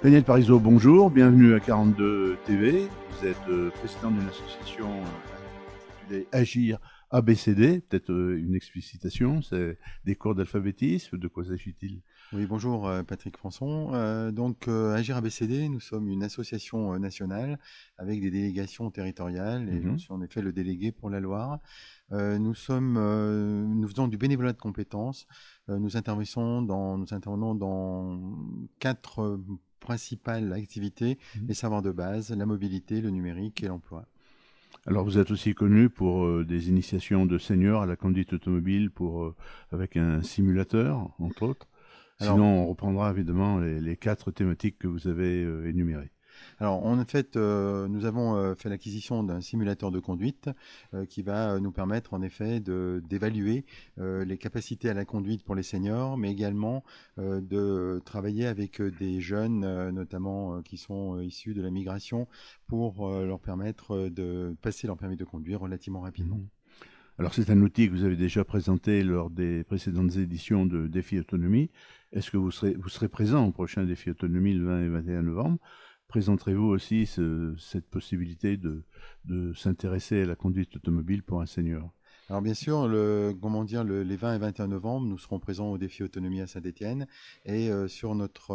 Daniel Parizeau, bonjour, bienvenue à 42 TV. Vous êtes président d'une association intitulée Agir ABCD, peut-être une explicitation, c'est des cours d'alphabétisme, de quoi s'agit-il? Oui, bonjour Patrick Françon. Agir ABCD, nous sommes une association nationale avec des délégations territoriales et j'en suis en effet le délégué pour la Loire. Nous faisons du bénévolat de compétences. Nous intervenons dans quatre principales activités: les savoirs de base, la mobilité, le numérique et l'emploi. Alors vous êtes aussi connu pour des initiations de seniors à la conduite automobile avec un simulateur, entre autres. Alors, Sinon, on reprendra évidemment les quatre thématiques que vous avez énumérées. Alors, en fait, nous avons fait l'acquisition d'un simulateur de conduite qui va nous permettre, en effet, d'évaluer les capacités à la conduite pour les seniors, mais également de travailler avec des jeunes, notamment qui sont issus de la migration, pour leur permettre de passer leur permis de conduire relativement rapidement. Alors c'est un outil que vous avez déjà présenté lors des précédentes éditions de Défi Autonomie. Est-ce que vous serez présent au prochain Défi Autonomie le 20 et 21 novembre? Présenterez-vous aussi cette possibilité de s'intéresser à la conduite automobile pour un senior? Alors bien sûr, les 20 et 21 novembre, nous serons présents au défi Autonomie à Saint-Étienne et sur notre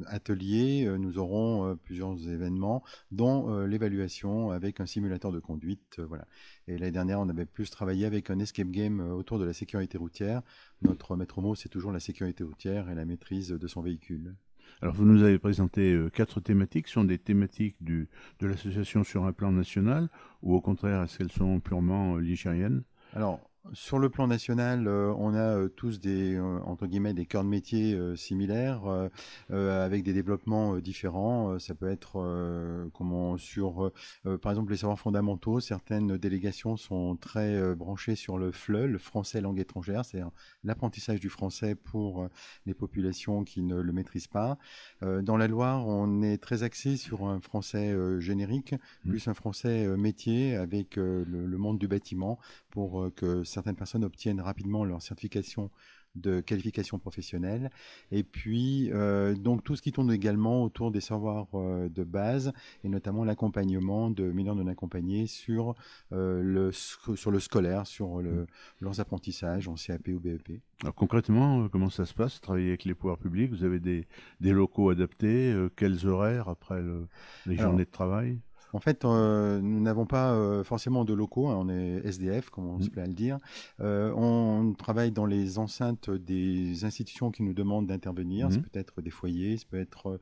atelier, nous aurons plusieurs événements, dont l'évaluation avec un simulateur de conduite. Voilà. Et l'année dernière, on avait plus travaillé avec un escape game autour de la sécurité routière. Notre maître mot, c'est toujours la sécurité routière et la maîtrise de son véhicule. Alors vous nous avez présenté quatre thématiques. Ce sont des thématiques de l'association sur un plan national ou au contraire, est-ce qu'elles sont purement ligériennes? Alors, sur le plan national, on a tous entre guillemets, des cœurs de métier similaires, avec des développements différents. Ça peut être par exemple, les savoirs fondamentaux. Certaines délégations sont très branchées sur le FLE, le français langue étrangère, c'est-à-dire l'apprentissage du français pour les populations qui ne le maîtrisent pas. Dans la Loire, on est très axé sur un français générique, plus un français métier avec le monde du bâtiment, pour que certaines personnes obtiennent rapidement leur certification de qualification professionnelle. Et puis, donc tout ce qui tourne également autour des savoirs de base, et notamment l'accompagnement de mineurs non accompagnés sur le scolaire, sur leurs apprentissages en CAP ou BEP. Alors concrètement, comment ça se passe, travailler avec les pouvoirs publics? Vous avez des locaux adaptés? Quels horaires après les Alors, journées de travail? En fait, nous n'avons pas forcément de locaux, hein, on est SDF, comme on se plaît à le dire. On travaille dans les enceintes des institutions qui nous demandent d'intervenir. Ça peut être des foyers, ça peut être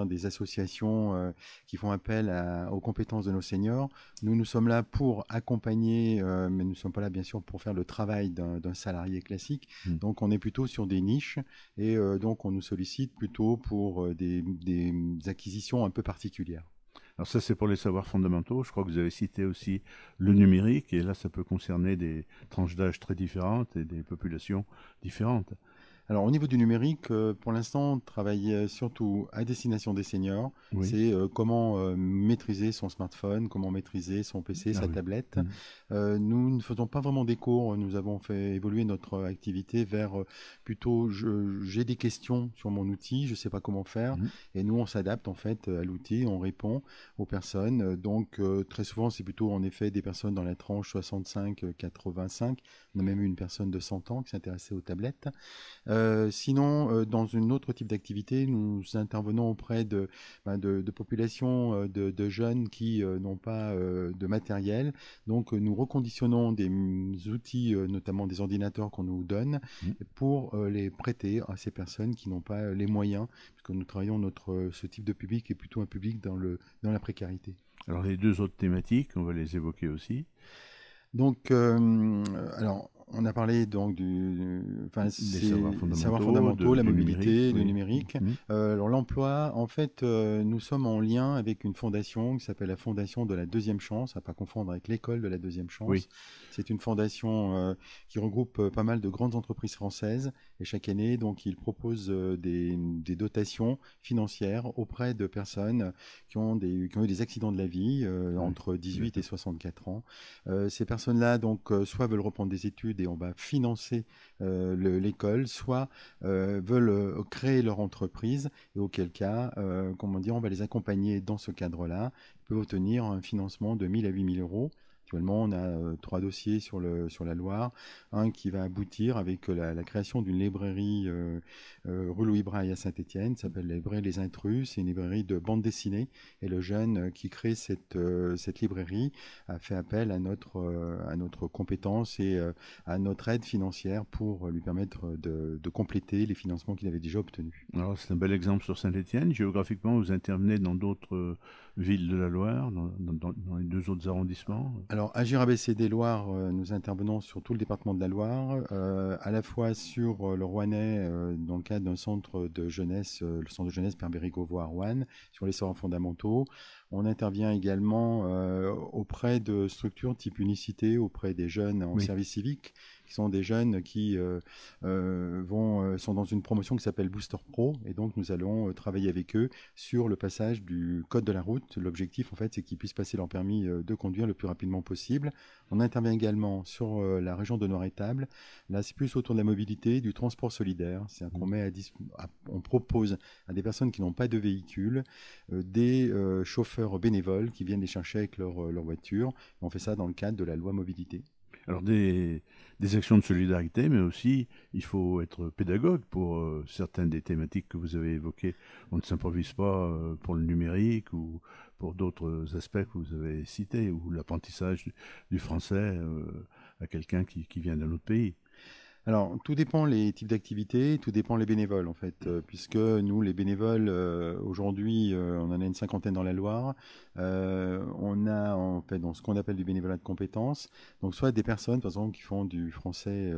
des associations qui font appel aux compétences de nos seniors. Nous sommes là pour accompagner, mais nous ne sommes pas là, bien sûr, pour faire le travail d'un salarié classique. Donc, on est plutôt sur des niches et donc on nous sollicite plutôt pour des acquisitions un peu particulières. Alors ça, c'est pour les savoirs fondamentaux. Je crois que vous avez cité aussi le numérique, et là, ça peut concerner des tranches d'âge très différentes et des populations différentes. Alors, au niveau du numérique, pour l'instant, on travaille surtout à destination des seniors. Oui. C'est comment maîtriser son smartphone, comment maîtriser son PC, Ah sa oui. tablette. Nous ne faisons pas vraiment des cours. Nous avons fait évoluer notre activité vers plutôt j'ai des questions sur mon outil, je ne sais pas comment faire. Et nous, on s'adapte en fait à l'outil, on répond aux personnes. Donc, très souvent, c'est plutôt en effet des personnes dans la tranche 65-85. On a même eu une personne de 100 ans qui s'intéressait aux tablettes. Sinon, dans une autre type d'activité, nous intervenons auprès de populations de jeunes qui n'ont pas de matériel. Donc, nous reconditionnons des outils, notamment des ordinateurs qu'on nous donne, pour les prêter à ces personnes qui n'ont pas les moyens, puisque nous travaillons ce type de public est plutôt un public dans la précarité. Alors les deux autres thématiques, on va les évoquer aussi. Donc, alors, on a parlé donc Des savoirs savoirs fondamentaux, fondamentaux, la du numérique, mobilité, le oui. numérique. Alors, l'emploi, en fait, nous sommes en lien avec une fondation qui s'appelle la Fondation de la Deuxième Chance, à pas confondre avec l'école de la Deuxième Oui. Chance. C'est une fondation qui regroupe pas mal de grandes entreprises françaises, et chaque année, donc, ils proposent des dotations financières auprès de personnes qui ont eu des accidents de la vie entre 18 et 64 ans. Ces personnes-là, donc, soit veulent reprendre des études aider, on va financer l'école, soit veulent créer leur entreprise, et auquel cas, comment dire, on va les accompagner dans ce cadre-là. Ils peuvent obtenir un financement de 1 000 à 8 000 euros. Actuellement, on a 3 dossiers sur la Loire. Un qui va aboutir avec la création d'une librairie rue Louis Braille à Saint-Étienne, qui s'appelle la librairie Les Intrus. C'est une librairie de bande dessinée. Et le jeune qui crée cette librairie a fait appel à notre compétence et à notre aide financière pour lui permettre de compléter les financements qu'il avait déjà obtenus. Alors, c'est un bel exemple sur Saint-Étienne. Géographiquement, vous intervenez dans d'autres villes de la Loire, dans les 2 autres arrondissements? Alors, Agir ABCD Loire, nous intervenons sur tout le département de la Loire, à la fois sur le Rouennais, dans le cadre d'un centre de jeunesse, le centre de jeunesse Père Bérégovoy à Roanne, sur les savoirs fondamentaux. On intervient également auprès de structures type unicité, auprès des jeunes en service civique, qui sont des jeunes qui sont dans une promotion qui s'appelle Booster Pro, et donc nous allons travailler avec eux sur le passage du code de la route. L'objectif, en fait, c'est qu'ils puissent passer leur permis de conduire le plus rapidement possible. On intervient également sur la région de Nord-Étable. Là, c'est plus autour de la mobilité, du transport solidaire. C'est-à-dire qu'on on propose à des personnes qui n'ont pas de véhicule des chauffeurs bénévoles qui viennent les chercher avec leur voiture. On fait ça dans le cadre de la loi mobilité. Alors des actions de solidarité, mais aussi il faut être pédagogue pour certaines des thématiques que vous avez évoquées. On ne s'improvise pas pour le numérique ou pour d'autres aspects que vous avez cités, ou l'apprentissage du français à quelqu'un qui vient d'un autre pays. Alors, tout dépend les types d'activités, tout dépend les bénévoles, en fait, puisque nous, les bénévoles, aujourd'hui, on en a une 50aine dans la Loire. On a, en fait, dans ce qu'on appelle du bénévolat de compétences, donc soit des personnes, par exemple, qui font du français,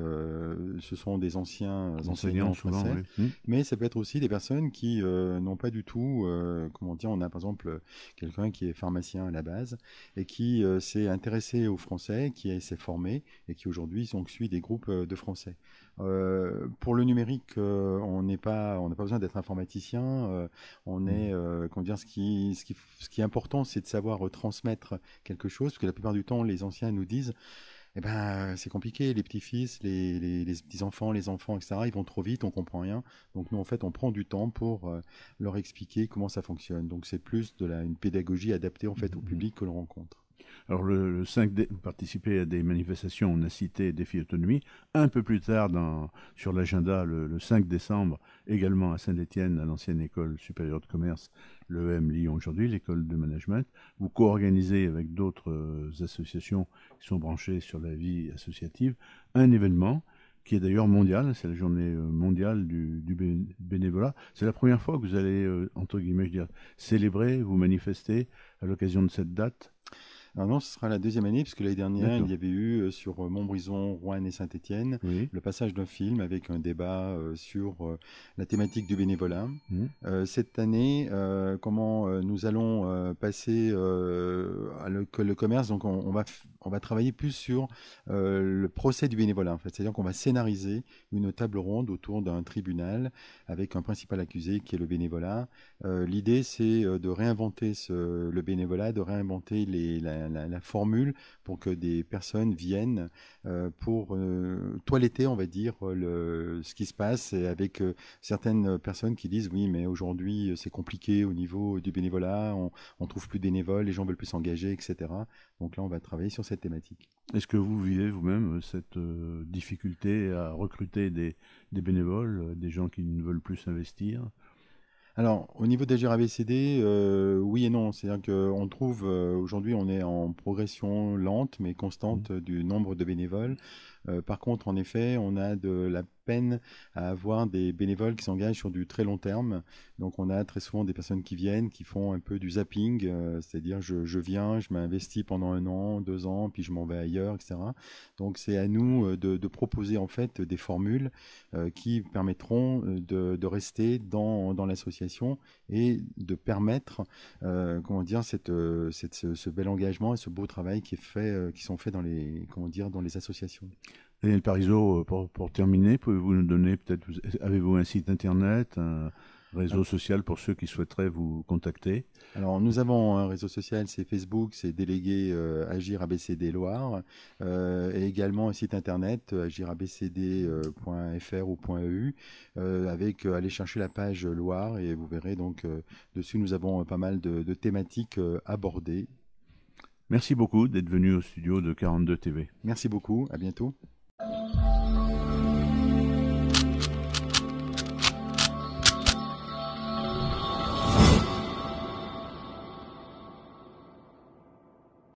ce sont des anciens enseignants souvent, français, oui. mais ça peut être aussi des personnes qui n'ont pas du tout, comment dire, on a par exemple quelqu'un qui est pharmacien à la base et qui s'est intéressé au français, qui s'est formé et qui aujourd'hui suit des groupes de français. Pour le numérique, on n'a pas besoin d'être informaticien. Comment dire, ce qui est important, c'est de savoir transmettre quelque chose, parce que la plupart du temps, les anciens nous disent, eh ben, c'est compliqué, les petits-fils, les petits-enfants, les enfants, etc., ils vont trop vite, on comprend rien. Donc nous, en fait, on prend du temps pour leur expliquer comment ça fonctionne. Donc c'est plus une pédagogie adaptée, en fait, au public que l'on rencontre. Alors le 5D, participer à des manifestations, on a cité Défi Autonomie. Un peu plus tard sur l'agenda, le 5 décembre, également à Saint-Étienne, à l'ancienne école supérieure de commerce, l'EM Lyon aujourd'hui, l'école de management. Vous co-organisez avec d'autres associations qui sont branchées sur la vie associative un événement qui est d'ailleurs mondial, c'est la journée mondiale du bénévolat. C'est la première fois que vous allez, entre guillemets, je veux dire, célébrer, vous manifester à l'occasion de cette date? Alors non, ce sera la deuxième année, puisque l'année dernière, il y avait eu sur Montbrison, Roanne et Saint-Étienne, le passage d'un film avec un débat sur la thématique du bénévolat. Cette année, nous allons passer le commerce, donc on va travailler plus sur le procès du bénévolat, en fait. C'est-à-dire qu'on va scénariser une table ronde autour d'un tribunal avec un principal accusé qui est le bénévolat. L'idée, c'est de réinventer le bénévolat, de réinventer la formule pour que des personnes viennent pour toiletter, on va dire, ce qui se passe, et avec certaines personnes qui disent oui, mais aujourd'hui c'est compliqué au niveau du bénévolat, on trouve plus de bénévoles, les gens veulent plus s'engager, etc. Donc là, on va travailler sur cette thématique. Est-ce que vous vivez vous-même cette difficulté à recruter des bénévoles, des gens qui ne veulent plus s'investir? Alors, au niveau d'Agir ABCD, oui et non. C'est-à-dire qu'on trouve, aujourd'hui, on est en progression lente mais constante du nombre de bénévoles. Par contre, en effet, on a de la peine à avoir des bénévoles qui s'engagent sur du très long terme. Donc, on a très souvent des personnes qui viennent, qui font un peu du zapping, c'est-à-dire je viens, je m'investis pendant 1 an, 2 ans, puis je m'en vais ailleurs, etc. Donc, c'est à nous de proposer en fait des formules qui permettront de rester dans l'association et de permettre, comment dire, ce bel engagement et ce beau travail qui sont faits dans les associations. Daniel Parizeau, pour terminer, pouvez-vous nous donner peut-être, avez-vous un site internet, Réseau social pour ceux qui souhaiteraient vous contacter. Alors, nous avons un réseau social, c'est Facebook, c'est délégué Agir ABCD Loire, et également un site internet, agirabcd.fr ou .eu, avec allez chercher la page Loire et vous verrez donc dessus nous avons pas mal de thématiques abordées. Merci beaucoup d'être venu au studio de 42 TV. Merci beaucoup, à bientôt.